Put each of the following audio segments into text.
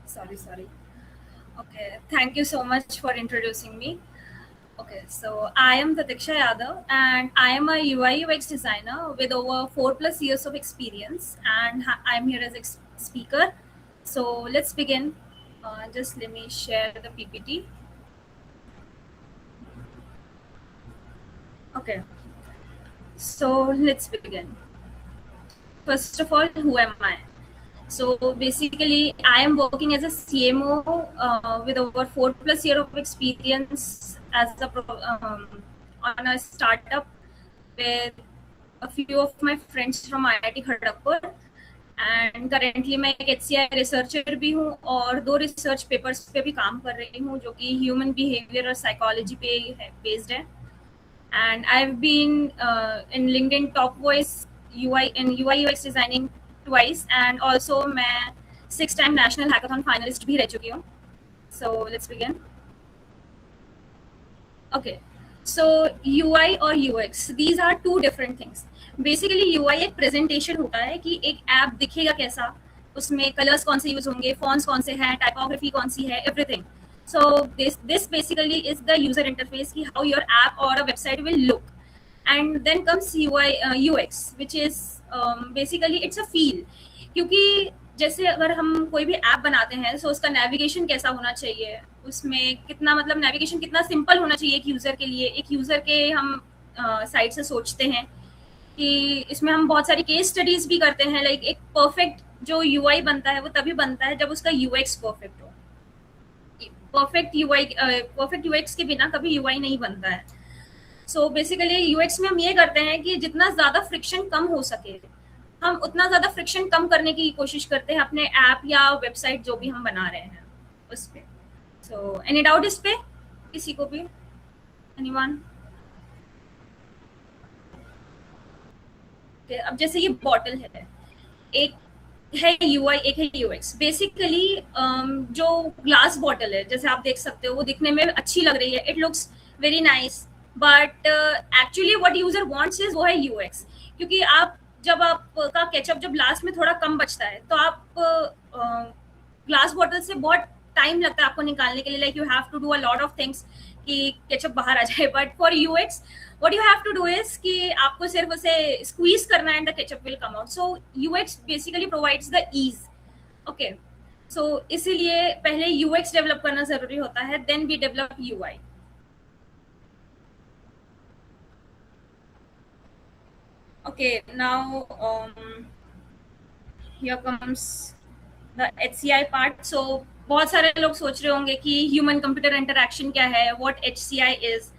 Sorry. Okay, thank you so much for introducing me. Okay, so I am Pratiksha Yadav, and I am a UI UX designer with over 4+ years of experience, and I'm here as a speaker. So let's begin. Just let me share the PPT. Okay, so let's begin. First of all, who am I? So basically, I am working as a CMO with over 4+ year of experience as on a startup with a few of my friends from IIT Kharagpur. And currently मैं एक HCI researcher भी हूँ और 2 research papers पे भी काम कर रही हूँ जो कि ह्यूमन बिहेवियर और साइकोलॉजी पे है बेस्ड है. And I've been in LinkedIn Top Voice UI UX designing twice, and also मैं 6 time national hackathon finalist भी रह चुकी हूँ. So let's begin. Okay, so UI और UX, these are two different things. Basically UI एक presentation होता है कि एक ऐप दिखेगा कैसा, उसमें कलर्स कौन से यूज होंगे, फॉन्ट्स कौन से हैं, टाइपोग्राफी कौन सी है, everything. So this basically is the user interface ki how your app or a website will look. And then comes UX, which is basically it's a feel. क्योंकि जैसे अगर हम कोई भी ऐप बनाते हैं तो उसका नेविगेशन कैसा होना चाहिए, उसमें कितना मतलब नेविगेशन कितना सिंपल होना चाहिए एक यूज़र के लिए. एक यूज़र के हम साइड से सोचते हैं कि इसमें हम बहुत सारी केस स्टडीज भी करते हैं. लाइक एक परफेक्ट जो यूआई बनता है वो तभी बनता है जब उसका यूएक्स परफेक्ट हो. परफेक्ट यूएक्स के बिना कभी यूआई नहीं बनता है. सो बेसिकली यूएक्स में हम ये करते हैं कि जितना ज़्यादा फ्रिक्शन कम हो सके, हम उतना ज़्यादा फ्रिक्शन कम करने की कोशिश करते हैं अपने ऐप या वेबसाइट जो भी हम बना रहे हैं उस पर. सो एनी डाउट इस पे किसी को भी? एनीवन? अब जैसे ये बॉटल है, एक है यूआई एक है यूएक्स. बेसिकली जो ग्लास बॉटल है जैसे आप देख सकते हो वो दिखने में अच्छी लग रही है, it looks very nice, but actually what user wants is वो है यूएक्स. क्योंकि आप जब आपका केचप जब लास्ट में थोड़ा कम बचता है तो आप ग्लास बॉटल से बहुत टाइम लगता है आपको निकालने के लिए. Like you have to do a lot of things कि केचप बाहर आ जाए. But for UX what you have to do is कि आपको सिर्फ उसे squeeze करना है and the ketchup will come out. So UX basically provides the ease. Okay. So इसीलिए पहले UX डेवलप करना जरूरी होता है, then we develop UI. Okay, now here comes the HCI part. So बहुत सारे लोग सोच रहे होंगे कि ह्यूमन कंप्यूटर इंटरैक्शन क्या है, what HCI is.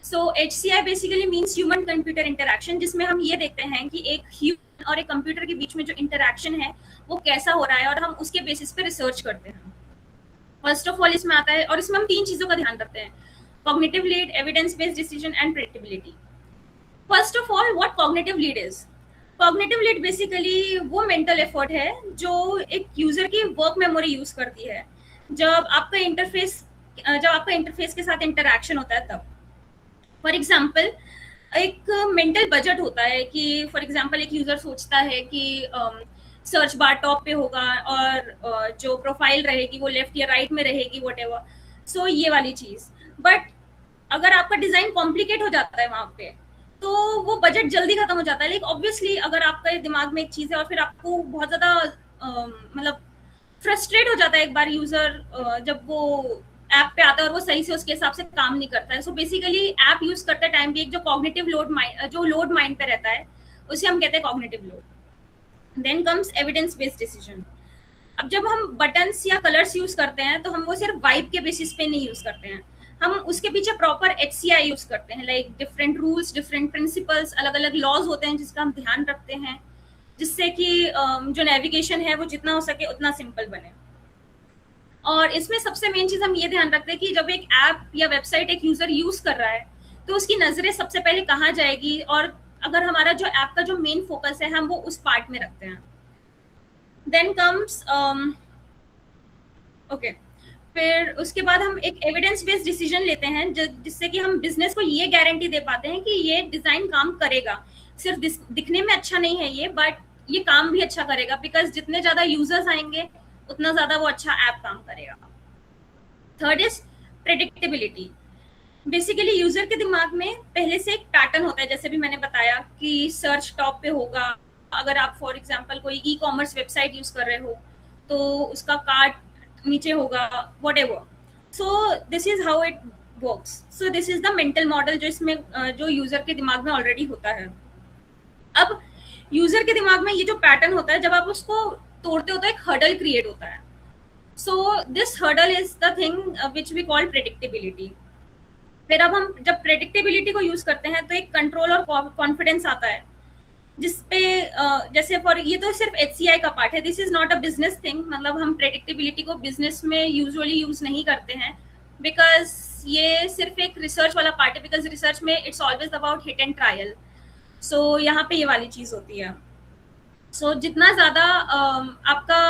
So HCI basically means human computer interaction, जिसमें हम ये देखते हैं कि एक ह्यूमन और एक कंप्यूटर के बीच में जो इंटरैक्शन है वो कैसा हो रहा है और हम उसके बेसिस पे रिसर्च करते हैं. फर्स्ट ऑफ ऑल इसमें आता है, और इसमें हम 3 चीज़ों का ध्यान रखते हैं: cognitive lead, evidence based decision and predictability. First of all what cognitive lead is. Cognitive lead basically वो मेंटल एफर्ट है जो एक यूजर की वर्क मेमोरी यूज करती है जब आपका इंटरफेस के साथ इंटरैक्शन होता है तब. फॉर एग्जाम्पल एक मेंटल बजट होता है कि फॉर एग्जाम्पल एक यूजर सोचता है कि सर्च बार टॉप पे होगा और जो प्रोफाइल रहेगी वो लेफ्ट या राइट में रहेगी, व्हाटएवर. सो ये वाली चीज. बट अगर आपका डिजाइन कॉम्प्लिकेट हो जाता है वहां पे तो वो बजट जल्दी खत्म हो जाता है. लाइक ऑब्वियसली अगर आपका दिमाग में एक चीज है और फिर आपको बहुत ज्यादा मतलब फ्रस्ट्रेट हो जाता है एक बार यूजर जब वो ऐप पे आता है और वो सही से उसके हिसाब से काम नहीं करता है. सो बेसिकली ऐप यूज करते टाइम भी एक जो कॉग्निटिव लोड माइंड पे रहता है उसे हम कहते हैं cognitive load. Then comes evidence based decision. अब जब हम बटन्स या कलर्स यूज करते हैं तो हम वो सिर्फ वाइब के बेसिस पे नहीं यूज करते हैं, हम उसके पीछे प्रॉपर HCI यूज करते हैं. Like different rules, different principles, अलग अलग लॉज होते हैं जिसका हम ध्यान रखते हैं जिससे कि जो नेविगेशन है वो जितना हो सके उतना सिंपल बने. और इसमें सबसे मेन चीज हम ये ध्यान रखते हैं कि जब एक ऐप या वेबसाइट एक यूजर यूज कर रहा है तो उसकी नजरें सबसे पहले कहाँ जाएगी, और अगर हमारा जो ऐप का जो मेन फोकस है हम वो उस पार्ट में रखते हैं. देन कम्स ओके, फिर उसके बाद हम एक एविडेंस बेस्ड डिसीजन लेते हैं जिससे कि हम बिजनेस को ये गारंटी दे पाते हैं कि ये डिजाइन काम करेगा. सिर्फ दिखने में अच्छा नहीं है ये, बट ये काम भी अच्छा करेगा. बिकॉज जितने ज्यादा यूजर्स आएंगे उतना ज्यादा वो अच्छा ऐप काम करेगा। Third is predictability. Basically user के दिमाग में पहले से एक पैटर्न होता है, जैसे भी मैंने बताया कि सर्च टॉप पे होगा। अगर आप फॉर एग्जांपल कोई ई कॉमर्स वेबसाइट यूज कर रहे हो तो उसका कार्ट नीचे होगा, what ever. So this is how it works. So this is the mental model जो इसमें जो यूजर के दिमाग में ऑलरेडी होता है। अब यूजर के दिमाग में ये जो पैटर्न होता है, जब आप उसको तोड़ते हो तो एक हर्डल क्रिएट होता है। So this hurdle is the thing which we call predictability. फिर अब हम जब प्रेडिक्टेबिलिटी को यूज करते हैं तो एक कंट्रोल और कॉन्फिडेंस आता है, जिसपे जैसे फॉर ये तो सिर्फ HCI का पार्ट है, this is not a business thing. मतलब हम प्रेडिक्टेबिलिटी को बिजनेस में यूजुअली यूज नहीं करते हैं, बिकॉज ये सिर्फ एक रिसर्च वाला पार्ट है, बिकॉज रिसर्च में it's always about hit and trial. So यहाँ पे ये वाली चीज होती है। सो जितना ज्यादा आपका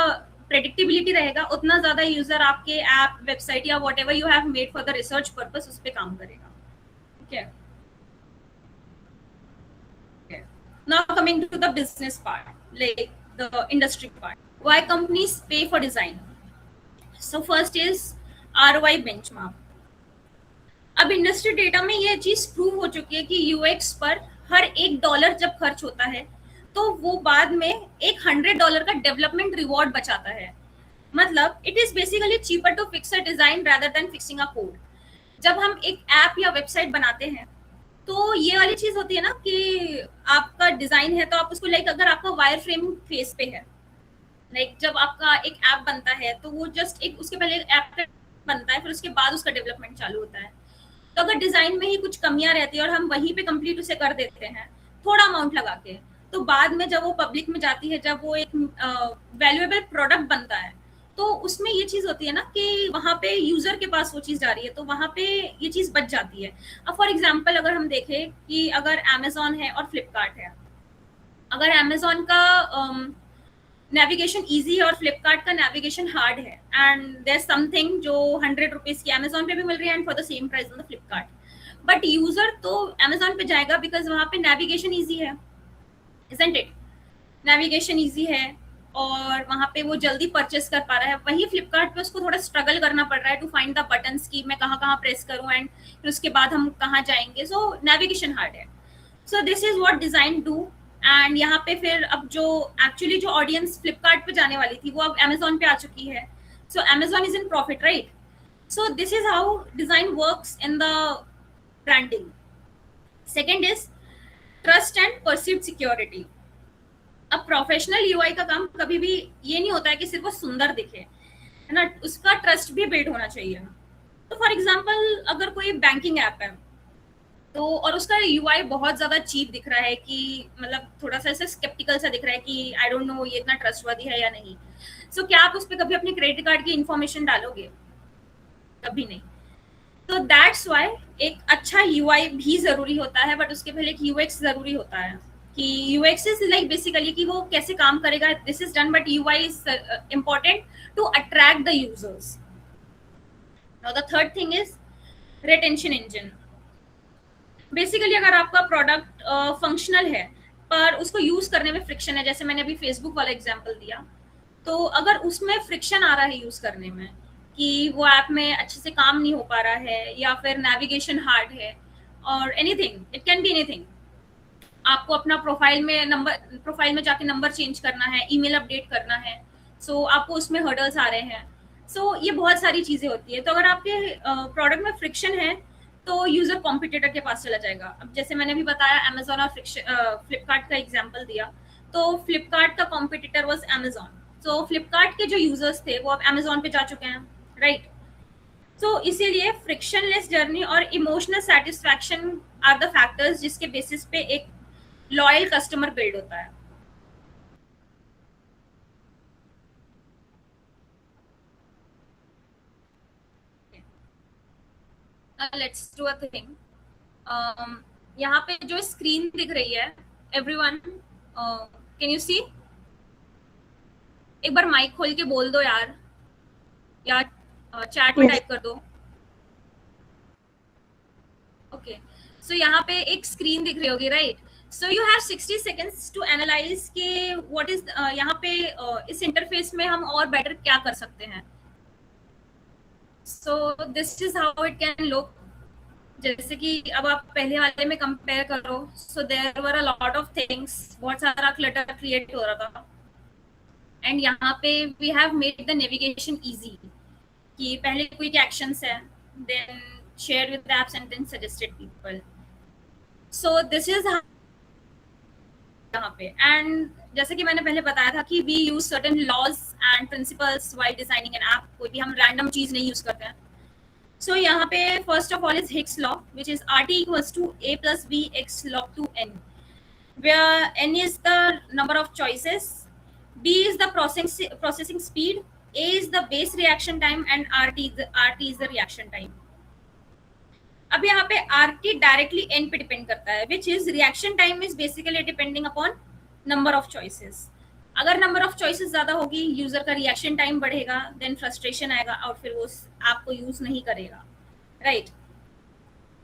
प्रेडिक्टेबिलिटी रहेगा, उतना ज्यादा यूजर आपके ऐप, वेबसाइट या what ever you have made for the research purpose उस पर काम करेगा। ठीक है। Now coming to the business part, like the industry part. Why companies pay for design? So first is ROI benchmark. अब industry data में ये चीज प्रूव हो चुकी है कि यूएक्स पर हर $1 जब खर्च होता है तो वो बाद में एक $100 का डेवलपमेंट रिवॉर्ड बचाता है। मतलब it is basically cheaper to fix a design rather than fixing a code. जब हम एक ऐप या वेबसाइट बनाते हैं तो ये वाली चीज होती है ना कि आपका डिजाइन है तो आप उसको लाइक अगर आपका वायर फ्रेम फेस पे है, लाइक जब आपका एक ऐप बनता है तो वो जस्ट एक उसके पहले ऐप बनता है, फिर उसके बाद उसका डेवलपमेंट चालू होता है। तो अगर डिजाइन में ही कुछ कमियां रहती है और हम वहीं पे कंप्लीट उसे कर देते हैं थोड़ा अमाउंट लगा के, तो बाद में जब वो पब्लिक में जाती है, जब वो एक वैल्यूएबल प्रोडक्ट बनता है, तो उसमें ये चीज होती है ना कि वहां पे यूजर के पास वो चीज जा रही है, तो वहां पे ये चीज बच जाती है। अब फॉर एग्जाम्पल अगर हम देखें कि अगर अमेजोन है और फ्लिपकार्ट है, अगर अमेजोन का नेविगेशन इजी है और फ्लिपकार्ट का नेविगेशन हार्ड है, एंड देयर समथिंग जो ₹100 की अमेजोन पे भी मिल रही है and for the same price on the Flipkart, but user तो अमेजोन पे जाएगा बिकॉज वहां पे नेविगेशन इजी है, इजंट इट? नेविगेशन इजी है और वहां पे वो जल्दी परचेस कर पा रहा है। वही फ्लिपकार्ट पे उसको थोड़ा स्ट्रगल करना पड़ रहा है टू फाइंड द बटन्स की मैं कहाँ कहाँ प्रेस करूँ एंड फिर उसके बाद हम कहाँ जाएंगे। सो नेविगेशन हार्ड है। So this is what design do. And यहाँ पे फिर अब जो एक्चुअली जो ऑडियंस फ्लिपकार्ट पे जाने वाली थी वो अब अमेजोन पे आ चुकी है। So Amazon is in profit, right? So this is how design works in the branding. Second is trust and perceived security. अब प्रोफेशनल यूआई का काम कभी भी ये नहीं होता है कि सिर्फ वो सुंदर दिखे, है ना, उसका ट्रस्ट भी बिल्ड होना चाहिए। तो फॉर एग्जांपल अगर कोई बैंकिंग ऐप है तो और उसका यूआई बहुत ज्यादा चीप दिख रहा है, कि मतलब थोड़ा सा ऐसे स्केप्टिकल सा दिख रहा है कि आई डोंट नो ये इतना ट्रस्टवर्दी है या नहीं, सो क्या आप उस पर कभी अपने क्रेडिट कार्ड की इंफॉर्मेशन डालोगे? कभी नहीं। तो दैट्स वाई एक अच्छा यूआई भी जरूरी होता है, बट उसके पहले एक यूएक्स जरूरी होता है कि यूएक्स इज लाइक बेसिकली कि वो कैसे काम करेगा, this is done, but UI is important to attract the users. Now the third thing is retention engine. Basically अगर आपका प्रोडक्ट फंक्शनल है पर उसको यूज करने में फ्रिक्शन है, जैसे मैंने अभी फेसबुक वाला एग्जांपल दिया, तो अगर उसमें फ्रिक्शन आ रहा है यूज करने में कि वो ऐप में अच्छे से काम नहीं हो पा रहा है या फिर नेविगेशन हार्ड है और anything, it can be anything, आपको अपना प्रोफाइल में जाके नंबर चेंज करना है, ईमेल अपडेट करना है, सो आपको उसमें हर्डल्स आ रहे हैं, सो ये बहुत सारी चीजें होती है। तो अगर आपके प्रोडक्ट में फ्रिक्शन है तो यूजर कॉम्पिटिटर के पास चला जाएगा। अब जैसे मैंने भी बताया अमेजोन और फ्लिपकार्ट का एग्जाम्पल दिया, तो फ्लिपकार्ट का कॉम्पिटिटर वॉज अमेजोन, सो फ्लिपकार्ट के जो यूजर्स थे वो अब अमेजोन पे जा चुके हैं, राइट? सो इसीलिए फ्रिक्शनलेस जर्नी और emotional satisfaction are the factors जिसके बेसिस पे एक लॉयल कस्टमर बिल्ड होता है। Let's do a thing. यहाँ पे जो स्क्रीन दिख रही है, एवरीवन कैन यू सी? एक बार माइक खोल के बोल दो यार, या चैट में टाइप कर दो। ओके, सो यहाँ पे एक स्क्रीन दिख रही होगी, right? So you have 60 seconds to analyse के व्हाट इज यहाँ पे इस इंटरफेस में हम और बेटर क्या कर सकते हैं. So this is how it can look. जैसे कि अब आप पहले वाले में कंपेयर करो, so there were a lot of things, बहुत सारा क्लटर क्रिएट हो रहा था. एंड यहाँ पे we have made the navigation easy कि पहले क्विक एक्शंस है, then share with apps and then suggested people. So this is यहाँ पे. एंड जैसे कि मैंने पहले बताया था कि we use certain laws and principles while designing an app. कोई भी हम रैंडम चीज नहीं यूज करते हैं. सो यहाँ पे first of all is Hicks law, which is RT equals to A plus B x log 2n, where n is the number of choices, B is the processing speed, A is the base reaction time, and RT is the reaction time. अब यहाँ पे RT directly n पे depend करता है, which is reaction time is basically depending upon number of choices. अगर number of choices ज्यादा होगी, user का रिएक्शन टाइम बढ़ेगा, देन फ्रस्ट्रेशन आएगा और फिर वो ऐप को यूज नहीं करेगा. राइट.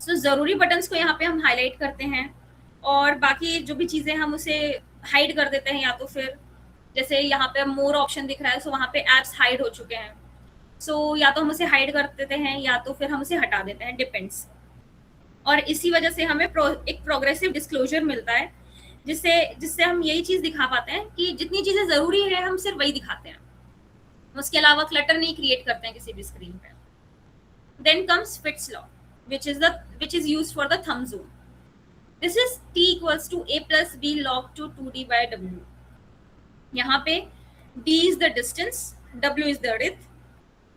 सो जरूरी बटन्स को यहाँ पे हम हाईलाइट करते हैं और बाकी जो भी चीजें हम उसे हाइड कर देते हैं, या तो फिर जैसे यहाँ पे मोर ऑप्शन दिख रहा है, सो वहाँ पे एप्स हाइड हो चुके हैं. सो या तो हम उसे हाइड कर देते हैं या तो फिर हम उसे हटा देते हैं, डिपेंड्स. और इसी वजह से हमें एक प्रोग्रेसिव डिस्क्लोजर मिलता है, जिससे हम यही चीज दिखा पाते हैं कि जितनी चीजें जरूरी है हम सिर्फ वही दिखाते हैं, उसके अलावा क्लटर नहीं क्रिएट करते हैं किसी भी स्क्रीन पे. Then comes Fitts law, which is used for the thumb zone. This is T equals to A plus B log to 2D by W. यहाँ पे D is the distance, W is the width,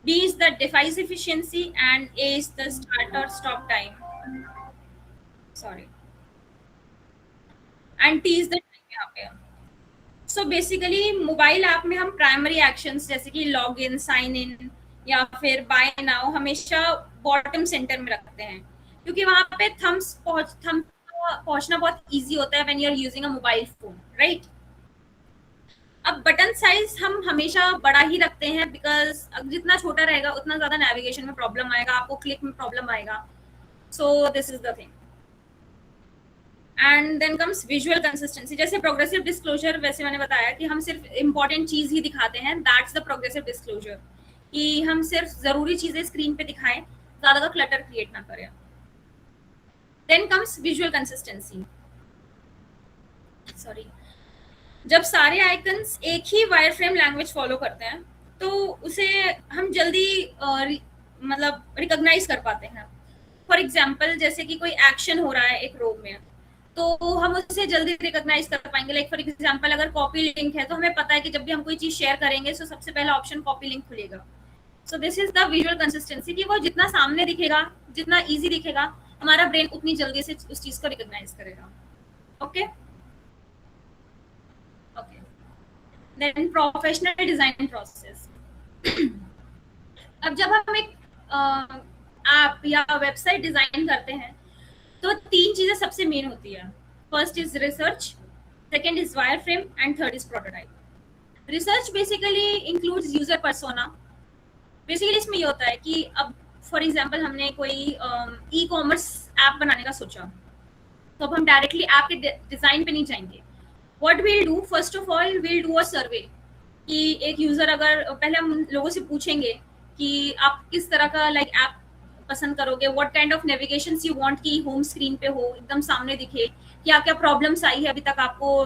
B is the device efficiency, and A is the start or stop time. Sorry. And T is the time यहाँ पे. So basically mobile app में हम primary actions जैसे कि log in, sign in या फिर bye now हमेशा bottom centre में रखते हैं, क्योंकि वहां पे थम्स पहुंचना बहुत इजी होता है when you are using a mobile phone. Right. अब बटन साइज हम हमेशा बड़ा ही रखते हैं, बिकॉज जितना छोटा रहेगा उतना ज्यादा नेविगेशन में प्रॉब्लम आएगा, आपको क्लिक में प्रॉब्लम आएगा. So this is the thing. And then comes visual consistency. जैसे प्रोग्रेसिव डिस्क्लोजर, वैसे मैंने बताया कि हम सिर्फ इंपॉर्टेंट चीज ही दिखाते हैं, दैट्स द प्रोग्रेसिव डिस्क्लोजर, कि हम सिर्फ जरूरी चीजें स्क्रीन पे दिखाएं, ज्यादा का क्लटर क्रिएट ना करें. Then comes visual consistency. Sorry. जब सारे आइकन्स एक ही वायर फ्रेम लैंग्वेज फॉलो करते हैं तो उसे हम जल्दी मतलब रिकॉग्नाइज कर पाते हैं. फॉर एग्जाम्पल जैसे कि कोई एक्शन हो रहा है एक रो में, तो हम उसे जल्दी रिकॉग्नाइज कर पाएंगे. लाइक फॉर एग्जाम्पल अगर कॉपी लिंक है तो हमें पता है कि जब भी हम कोई चीज शेयर करेंगे तो सबसे पहला ऑप्शन कॉपी लिंक खुलेगा. सो this is the visual consistency, कि वो जितना सामने दिखेगा, जितना इजी दिखेगा, हमारा ब्रेन उतनी जल्दी से उस चीज को रिकॉग्नाइज करेगा. Okay. Okay. Then professional design process. अब जब हम एक ऐप या वेबसाइट डिजाइन करते हैं तो 3 चीजें सबसे मेन होती है. First is research, second is wire frame, and third is prototype. Research basically includes user persona. Basically इसमें ये होता है कि अब फॉर एग्जांपल हमने कोई ई कॉमर्स ऐप बनाने का सोचा, तो अब हम डायरेक्टली ऐप के डिजाइन पे नहीं जाएंगे. What we'll do, first of all we'll do a survey, कि एक यूजर अगर पहले हम लोगों से पूछेंगे कि आप किस तरह का लाइक ऐप पसंद करोगे, what kind of navigation you want कि होम स्क्रीन पे हो, एकदम सामने दिखे, क्या क्या प्रॉब्लम्स आई है अभी तक आपको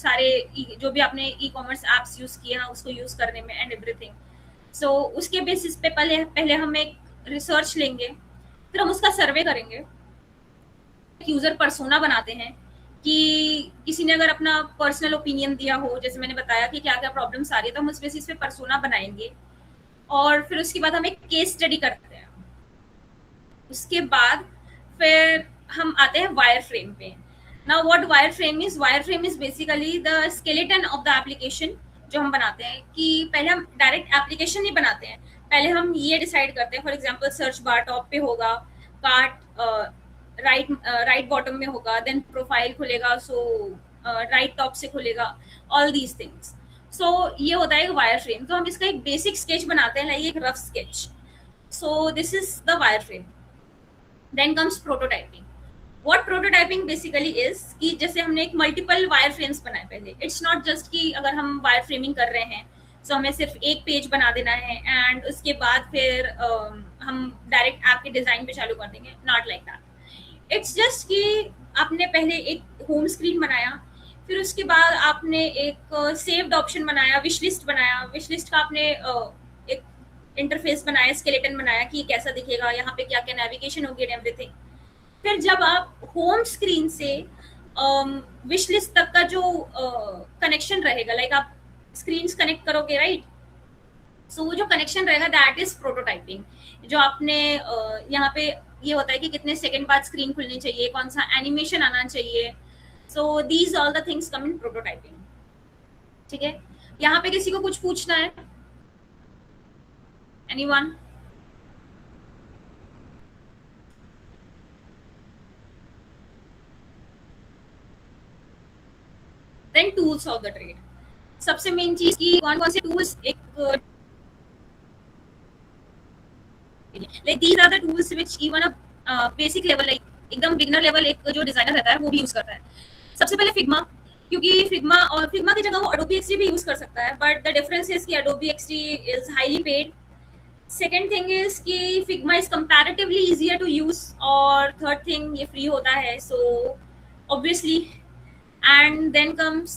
सारे जो भी आपने ई कॉमर्स ऐप्स यूज किए हैं उसको यूज करने में, एंड एवरीथिंग. सो उसके बेसिस पे पहले हम एक रिसर्च लेंगे, फिर हम उसका सर्वे करेंगे, यूजर पर्सोना बनाते हैं कि किसी ने अगर अपना पर्सनल ओपिनियन दिया हो, जैसे मैंने बताया कि क्या क्या प्रॉब्लम्स आ रही है, तो हम उस बेसिस पे पर्सोना बनाएंगे. और फिर उसके बाद हम एक केस स्टडी करते हैं. उसके बाद फिर हम आते हैं वायर फ्रेम पे. Now what wire frame is, wire frame is basically the skeleton of the application जो हम बनाते हैं. कि पहले हम डायरेक्ट एप्लीकेशन नहीं बनाते हैं, पहले हम ये डिसाइड करते हैं. For example search bar top पे होगा, कार्ट राइट बॉटम में होगा, देन प्रोफाइल खुलेगा, सो राइट टॉप से खुलेगा, ऑल दीज थिंग्स. सो ये होता है वायर फ्रेम. तो हम इसका एक बेसिक स्केच बनाते हैं, लाइक एक rough sketch. So this is the wireframe. Then comes prototyping. What prototyping basically is कि जैसे हमने एक मल्टीपल वायर फ्रेम्स बनाए पहले, इट्स नॉट जस्ट कि अगर हम वायर फ्रेमिंग कर रहे हैं तो हमें सिर्फ एक पेज बना देना है एंड उसके बाद फिर हम डायरेक्ट ऐप के डिजाइन पे चालू कर देंगे, not like that. It's just कि आपने पहले एक होम स्क्रीन बनाया, फिर उसके बाद आपने एक सेव्ड ऑप्शन बनाया, विश लिस्ट बनाया, विश लिस्ट का आपने एक इंटरफेस बनाया, स्केलेटन बनाया कि कैसा दिखेगा, यहाँ पे क्या क्या नेविगेशन होगी एंड एवरीथिंग। फिर जब आप होम स्क्रीन से विश लिस्ट तक का जो कनेक्शन रहेगा, लाइक आप स्क्रीन्स कनेक्ट करोगे राइट, सो वो जो कनेक्शन रहेगा दैट इज प्रोटोटाइपिंग। जो आपने यहाँ पे ये होता है कि कितने सेकंड बाद स्क्रीन खुलनी चाहिए, कौन सा एनिमेशन आना चाहिए, so these all the things come in prototyping. ठीक है, यहाँ पे किसी को कुछ पूछना है? Anyone? Then tools of the trade. सबसे मेन चीज की कौन कौन से टूल्स, एक like these are the tools which even a basic level, like एकदम बिगनर लेवल एक जो डिजाइनर रहता है वो भी यूज करता है। सबसे पहले फिग्मा, क्योंकि फिग्मा और फिग्मा की जगह वो एडोबी एक्सडी भी यूज कर सकता है, बट द डिफरेंस इज कि Adobe XD is highly paid. Second thing is कि Figma is comparatively easier to use, और थर्ड थिंग ये फ्री होता है, so obviously. And then comes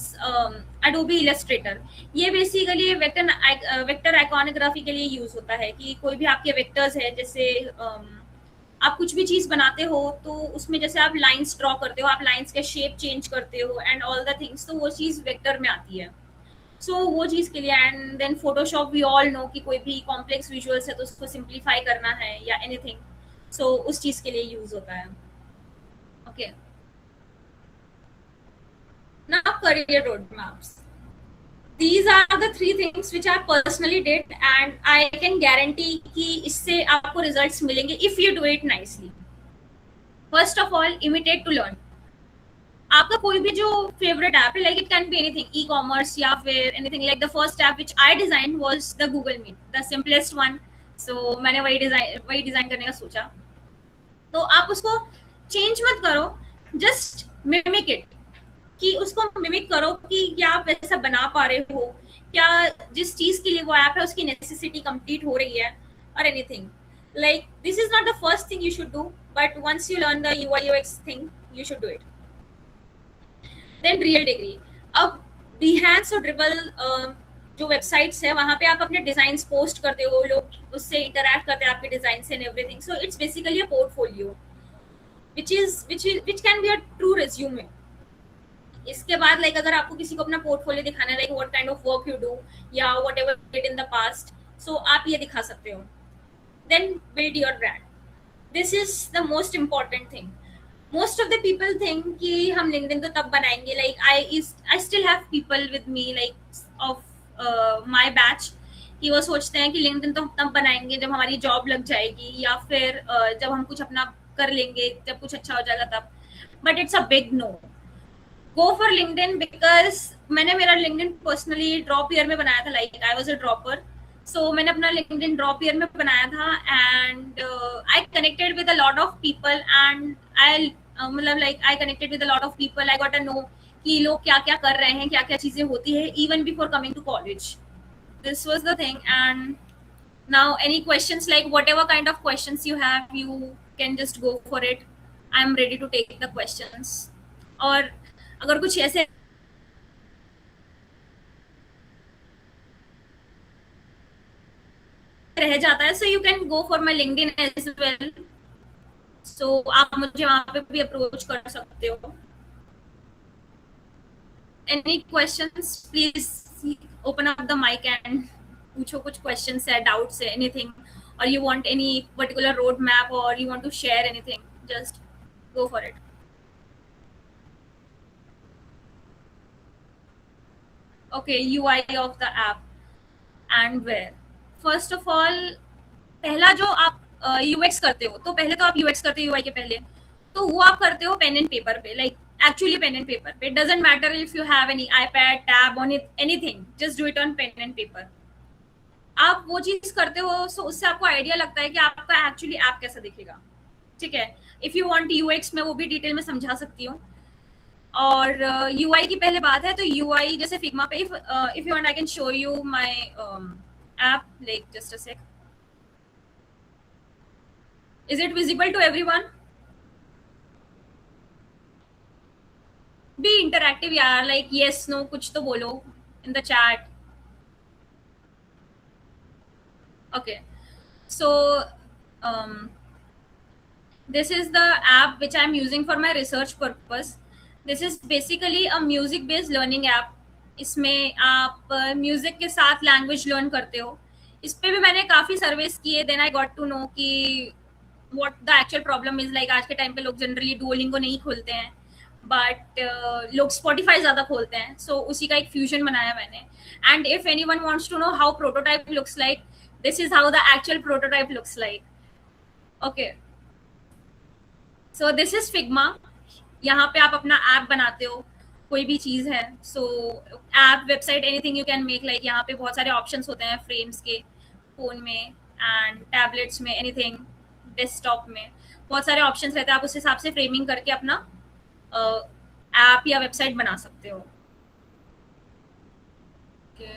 Adobe Illustrator. ये बेसिकली वेक्टर आइकॉनोग्राफी के लिए use होता है कि कोई भी आपके वेक्टर्स है, जैसे आप कुछ भी चीज बनाते हो तो उसमें जैसे आप लाइंस ड्रॉ करते हो, आप लाइंस के शेप चेंज करते हो एंड ऑल द थिंग्स, तो वो चीज वेक्टर में आती है। सो वो चीज के लिए। And then Photoshop, we all know कि कोई भी कॉम्प्लेक्स विजुअल्स है तो उसको सिंप्लीफाई करना है या एनीथिंग, सो उस चीज के लिए यूज होता है। Okay, now career roadmaps. These are the three things which I personally did and I can guarantee कि इससे आपको results मिलेंगे if you do it nicely. First of all, imitate to learn. आपका कोई भी जो favorite app है, like it can be anything, e-commerce या फिर anything, like the first app which I designed was the Google Meet, the simplest one. So मैंने वही design करने का सोचा। तो आप उसको change मत करो, just mimic it. कि उसको मिमिक करो कि क्या आप वैसा बना पा रहे हो, क्या जिस चीज के लिए वो ऐप है उसकी नेसेसिटी कंप्लीट हो रही है, और anything. Like this is not the first thing you should do, but once you learn the UI UX thing you should do it. Then real degree. अब Behance और ड्रिबल जो websites है वहां पे आप अपने डिजाइन पोस्ट करते हो, लोग उससे इंटरैक्ट करते हैं आपके डिजाइन से and everything, so it's basically a portfolio which can be a true resume. इसके बाद लाइक अगर आपको किसी को अपना पोर्टफोलियो दिखाना है, like what kind of work you do या whatever you did in the past, so आप ये दिखा सकते हो। Then build your brand. This is the most important thing. Most of the people think कि हम लिंक्डइन तो तब बनाएंगे, like I still have people with me like of my batch कि वो सोचते हैं कि लिंक्डइन तो तब बनाएंगे जब हमारी जॉब लग जाएगी या फिर जब हम कुछ अपना कर लेंगे, जब कुछ अच्छा हो जाएगा तब। But it's a big no. Go for LinkedIn because मैंने मेरा LinkedIn पर्सनली ड्रॉप ईयर में बनाया था, like I was a dropper, so मैंने अपना LinkedIn ड्रॉप ईयर में बनाया था and I connected with a lot of people and I मतलब like I connected with a lot of people. I got a know कि लोग क्या क्या कर रहे हैं, क्या क्या चीजें होती है even before coming to college. This was the thing. And now any questions, like whatever kind of questions you have you can just go for it. I am ready to take the questions. और अगर कुछ ऐसे रह जाता है so you can go for my LinkedIn as well, so आप मुझे वहां पे भी अप्रोच कर सकते हो। Any questions please open up the mic and पूछो, कुछ क्वेश्चंस है, डाउट्स है, एनीथिंग, और you want any particular road map और you want to share anything, just go for it. Okay, UI of the app and where. First of all, पहला जो आप UX करते हो, तो पहले तो आप UX करते हो UI के पहले, तो वो आप करते हो पेन एंड पेपर पे, like actually pen and paper पे। Doesn't matter if you have any iPad, tab, on anything, just do it on pen and paper. आप वो चीज करते हो, सो उससे आपको आइडिया लगता है कि आपका एक्चुअली ऐप कैसा दिखेगा। ठीक है, इफ यू वांट यूएक्स मैं वो भी डिटेल में समझा सकती हूँ। और यूआई की पहले बात है तो यूआई जैसे फिग्मा पे if you want I can show you my app, like just a sec. Is it visible to everyone? Be interactive यार, लाइक यस नो कुछ तो बोलो in the chat. Okay, so um, this is the app which I'm using for my research purpose. This is basically a music based learning app. इसमें आप music के साथ language learn करते हो। इस पे भी मैंने काफ़ी सर्वेस किए, then I got to know कि what the actual problem is. Like आज के टाइम पे लोग जनरली डुओलिंगो नहीं खोलते हैं, बट लोग स्पॉटिफाई ज़्यादा खोलते हैं। सो उसी का एक फ्यूजन बनाया मैंने। And if anyone wants to know how prototype looks like, this is how the actual prototype looks like. Okay, so this is Figma. यहाँ पे आप अपना ऐप बनाते हो, कोई भी चीज़ है। सो app, website, anything you can make. Like यहाँ पे बहुत सारे ऑप्शंस होते हैं फ्रेम्स के, फोन में एंड टैबलेट्स में, एनीथिंग, डेस्कटॉप में बहुत सारे ऑप्शंस रहते हैं। आप उस हिसाब से फ्रेमिंग करके अपना ऐप या वेबसाइट बना सकते हो। okay.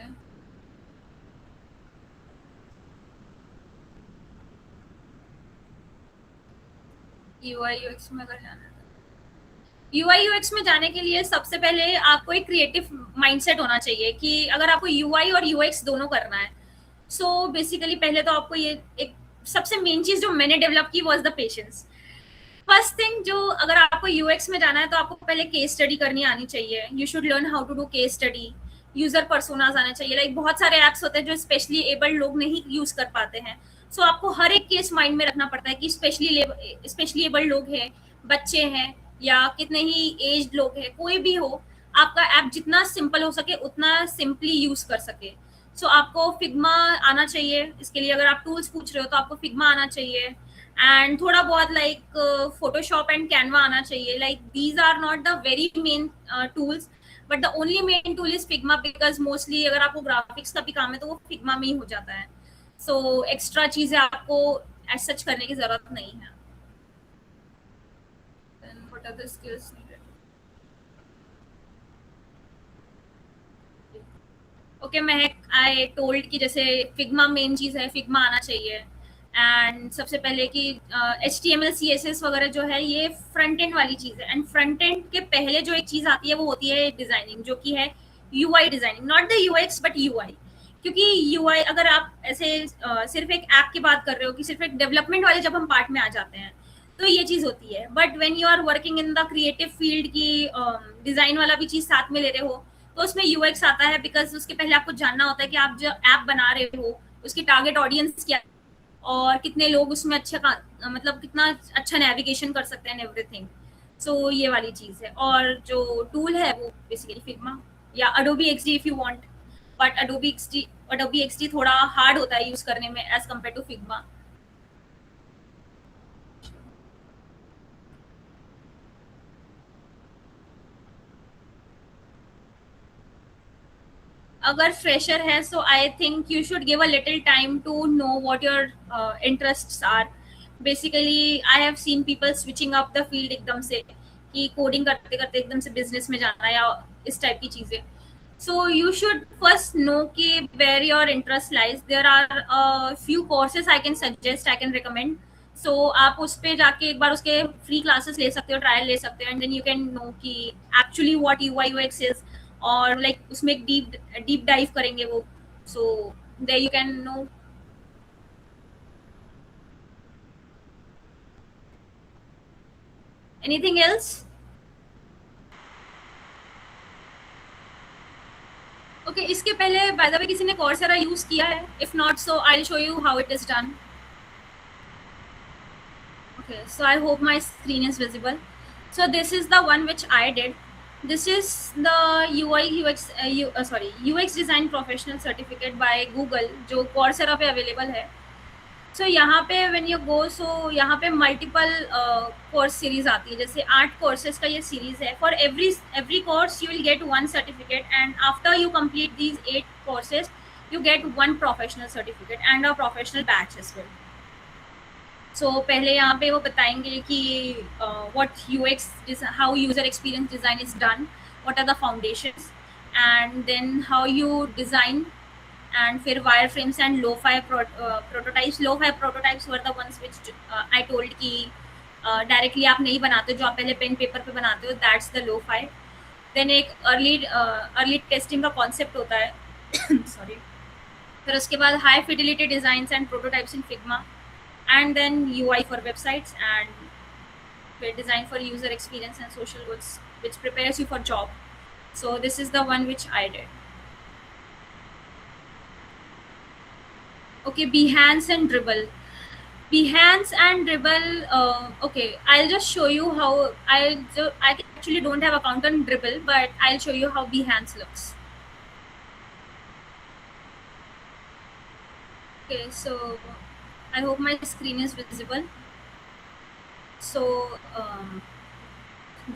UI UX में अगर जाना है, UI UX में जाने के लिए सबसे पहले आपको एक क्रिएटिव माइंडसेट होना चाहिए कि अगर आपको UI और UX दोनों करना है। सो बेसिकली पहले तो आपको ये एक सबसे मेन चीज जो मैंने डेवलप की was the patience. First thing, जो अगर आपको UX में जाना है तो आपको पहले केस स्टडी करनी आनी चाहिए। You should learn how to do case study. User personas आना चाहिए। लाइक बहुत सारे ऐप्स होते हैं जो स्पेशली एबल्ड लोग नहीं यूज कर पाते हैं। सो आपको हर एक केस माइंड में रखना पड़ता है कि स्पेशली एबल्ड लोग हैं, बच्चे हैं, या कितने ही एज्ड लोग हैं, कोई भी हो, आपका ऐप जितना सिंपल हो सके उतना सिंपली यूज कर सके। सो आपको फिग्मा आना चाहिए। इसके लिए अगर आप टूल्स पूछ रहे हो तो आपको फिग्मा आना चाहिए, एंड थोड़ा बहुत लाइक फोटोशॉप एंड कैनवा आना चाहिए। Like these are not the very main tools, but the only main tool is Figma, because mostly अगर आपको ग्राफिक्स का भी काम है तो वो फिग्मा में ही हो जाता है। सो एक्स्ट्रा चीजें आपको एज सच करने की जरूरत नहीं है। Then what are the skills needed? Okay, Mahak, I told कि जैसे फिग्मा मेन चीज है, फिग्मा आना चाहिए। एंड सबसे पहले कि HTML CSS वगैरह जो है ये फ्रंट एंड वाली चीज है। एंड फ्रंट एंड के पहले जो एक चीज आती है वो होती है डिजाइनिंग, जो कि है UI designing, not the UX but UI। क्योंकि UI अगर आप ऐसे सिर्फ एक ऐप की बात कर रहे हो कि सिर्फ एक डेवलपमेंट वाले जब हम पार्ट में आ जाते हैं तो ये चीज होती है। But when you are working in the creative field की डिजाइन वाला भी चीज साथ में ले रहे हो तो उसमें UX आता है, बिकॉज उसके पहले आपको जानना होता है कि आप जो ऐप बना रहे हो उसकी टारगेट ऑडियंस क्या है और कितने लोग उसमें मतलब कितना अच्छा नेविगेशन कर सकते हैं, एवरीथिंग। सो ये वाली चीज है। और जो टूल है वो बेसिकली फिग्मा या Adobe XD if you want, but Adobe XD थोड़ा हार्ड होता है यूज करने में एज कम्पेयर टू फिग्मा। अगर फ्रेशर है so I think you should give a little time to know what your interests are. Basically I have seen people switching up the field एकदम से, कि coding करते करते एकदम से बिजनेस में जाना या इस टाइप की चीजें। So you should first know कि where your interest lies. There are few courses I can suggest, I can recommend. So आप उस पर जाके एक बार उसके फ्री क्लासेस ले सकते हो, ट्रायल ले सकते हो, and then you can know कि एक्चुअली व्हाट UI UX इज। और लाइक उसमें एक डीप डाइव करेंगे वो। So there you can know. Anything else? Okay, इसके पहले बाय द वे किसी ने कोर्सेरा यूज किया है? If not so I will show you how it is done. Okay, so I hope my screen is visible. So this is the one which I did. This is the UX Design Professional Certificate by Google, जो Coursera पे available है। So यहाँ पे when you go, so यहाँ पे multiple course series आती है। जैसे 8 courses का ये series है। For every course you will get one certificate, and after you complete these 8 courses, you get one professional certificate and a professional badge as well. सो पहले यहाँ पे वो बताएंगे कि what UX how user experience design is done, what are the foundations, and then how you design, and फिर wireframes and lo-fi prototypes. Lo-fi prototypes were the ones which I told कि directly आप नहीं बनाते, जो आप पहले pen paper पे बनाते हो, दैट्स द lo-fi. देन एक अर्ली टेस्टिंग का कॉन्सेप्ट होता है सॉरी. फिर उसके बाद high fidelity designs and prototypes in Figma, and then UI for websites, and design for user experience and social goods, which prepares you for job. So this is the one which I did. Okay, Behance and Dribble. Behance and Dribble. Okay, I'll just show you how. I actually don't have account on Dribble, but I'll show you how Behance looks. Okay, so I hope my screen is visible. So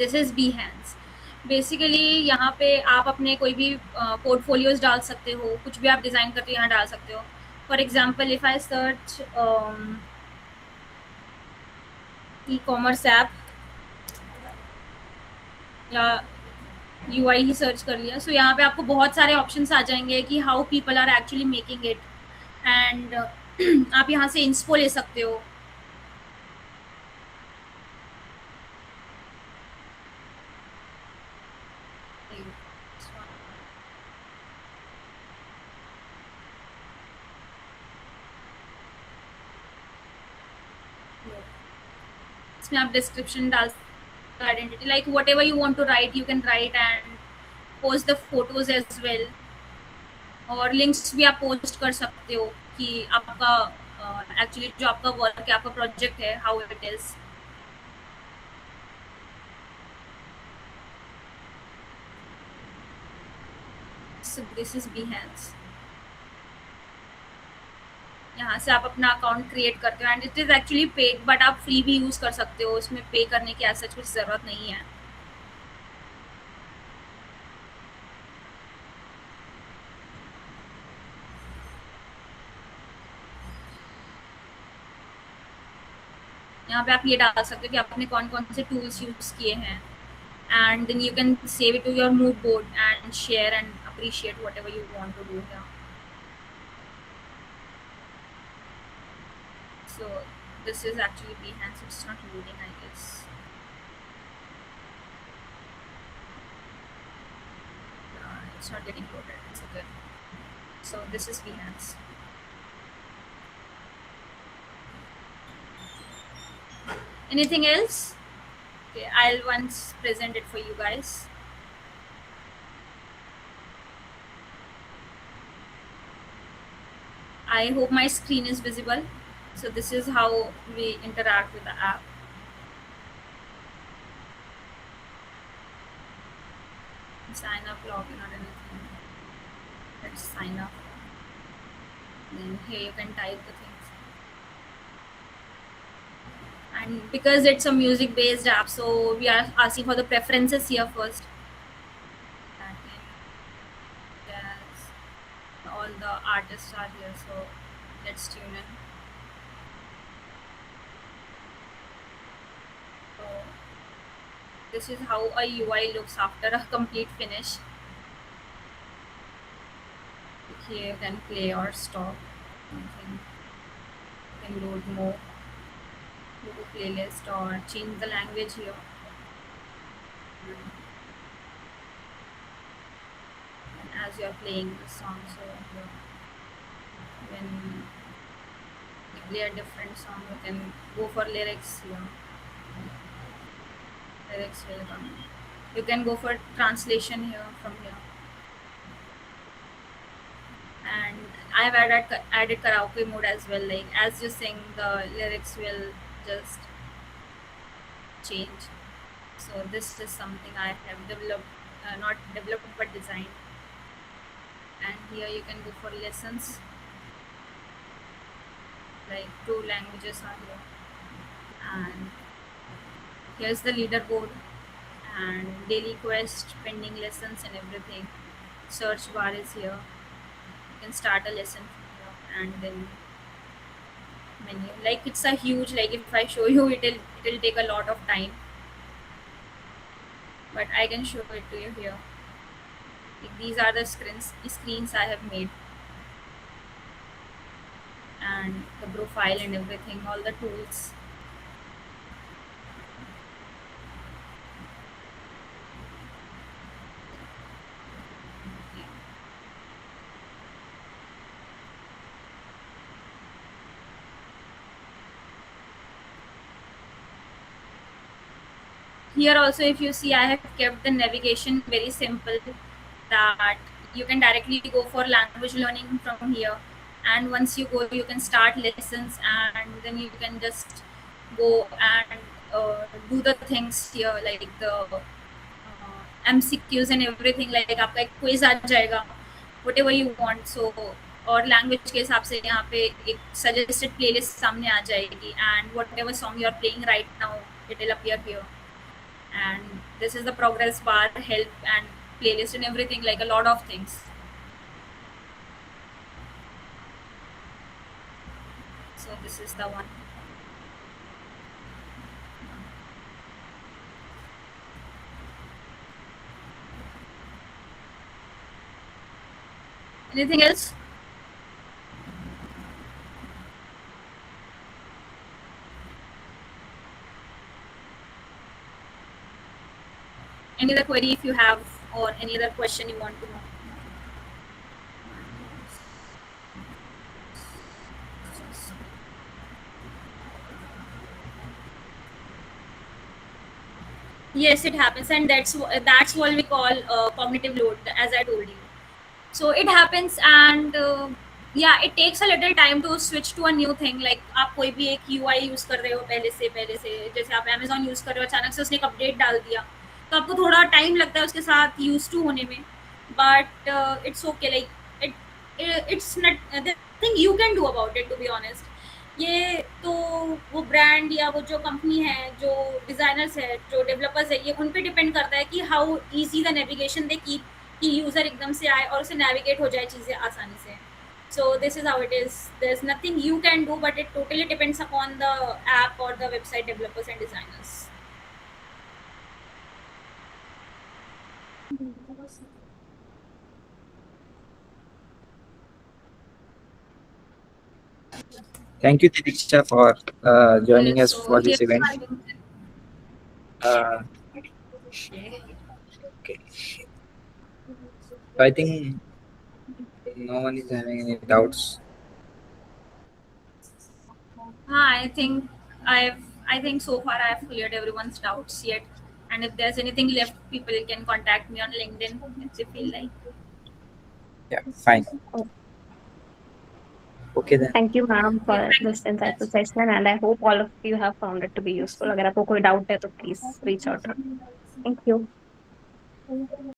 this is Behance. Basically यहाँ पे आप अपने कोई भी portfolios डाल सकते हो, कुछ भी आप डिज़ाइन करके यहाँ डाल सकते हो. For example, if I search e commerce app या UI ही सर्च कर लिया, सो यहाँ पे आपको बहुत सारे ऑप्शंस आ जाएंगे कि how people are actually making it, and आप यहाँ से इंस्पो ले सकते हो. इसमें आप डिस्क्रिप्शन डाल, identity, like whatever you want to write you can write, and post the photos as well, और लिंक्स भी आप पोस्ट कर सकते हो कि आपका एक्चुअली जो आपका वर्क है, आपका प्रोजेक्ट है, how it is. So this is Behance. यहाँ से आप अपना अकाउंट क्रिएट करते हो, and it is actually paid, but आप फ्री भी यूज कर सकते हो, उसमें पे करने की ऐसा कुछ जरूरत नहीं है. यहाँ पे आप ये डाल सकते हो कि आपने कौन कौन से टूल्स यूज किए हैं, and then you can save it to your mood board and share and appreciate whatever you want to do here. So this is actually Behance. It's not loading, I guess. It's not getting loaded. It's okay. So this is Behance. Anything else? Okay, I'll once present it for you guys. I hope my screen is visible. So this is how we interact with the app. Sign up, login or anything. Let's sign up. Then here you can type the things. And because it's a music based app, so we are asking for the preferences here first. Yes, all the artists are here, so let's tune in. So this is how a UI looks after a complete finish. Here you can play or stop something. You can load more, go to playlist or change the language here. And as you are playing the song, so when you play a different song, you can go for lyrics here. Lyrics will come. You can go for translation here from here. And I have added karaoke mode as well. Like as you sing, the lyrics will just change. So this is something I have developed, not developed but designed. And here you can go for lessons. Like 2 languages are here. And here's the leaderboard and daily quest, pending lessons and everything. Search bar is here. You can start a lesson from here, and then menu. Like it's a huge, like if I show you, it'll take a lot of time. But I can show it to you here. Like, these are the screens I have made, and the profile and everything, all the tools. Here also, if you see, I have kept the navigation very simple, that you can directly go for language learning from here, and once you go, you can start lessons, and then you can just go and do the things here, like the MCQs and everything. Like आपका एक quiz आ जाएगा, whatever you want. So और language के हिसाब से यहाँ पे एक suggested playlist सामने आ जाएगी, and whatever song you are playing right now, it will appear here. And this is the progress bar, help, and playlist and everything, like a lot of things. So this is the one. Anything else? Any other query if you have, or any other question you want to know? Yes, it happens, and that's what we call cognitive load, as I told you. So it happens, and yeah, it takes a little time to switch to a new thing. Like आप कोई भी एक UI use कर रहे हो पहले से, जैसे आप Amazon यूज कर रहे हो, अचानक से उसने एक अपडेट डाल दिया, तो आपको थोड़ा टाइम लगता है उसके साथ यूज टू होने में. But it's okay, like it's not the thing you can do about it, to be honest. ये तो वो ब्रांड या वो जो कंपनी है, जो डिजाइनर्स है, जो डेवलपर्स है, ये उन पे डिपेंड करता है कि how easy the navigation they keep, कि यूजर एकदम से आए और उसे नेविगेट हो जाए चीजें आसानी से. So this is how it is. There is nothing you can do, but it totally depends upon the app और the website developers and designers. Thank you, Diksha, for joining us So for this here event. Okay. So I think no one is having any doubts. I think I think so far I have cleared everyone's doubts yet. And if there's anything left, people can contact me on LinkedIn if they feel like. Yeah, fine. Okay then. Thank you, ma'am, for Yeah, thank this you. insightful session, and I hope all of you have found it to be useful. अगर आपको कोई doubt है तो please reach out. Thank you.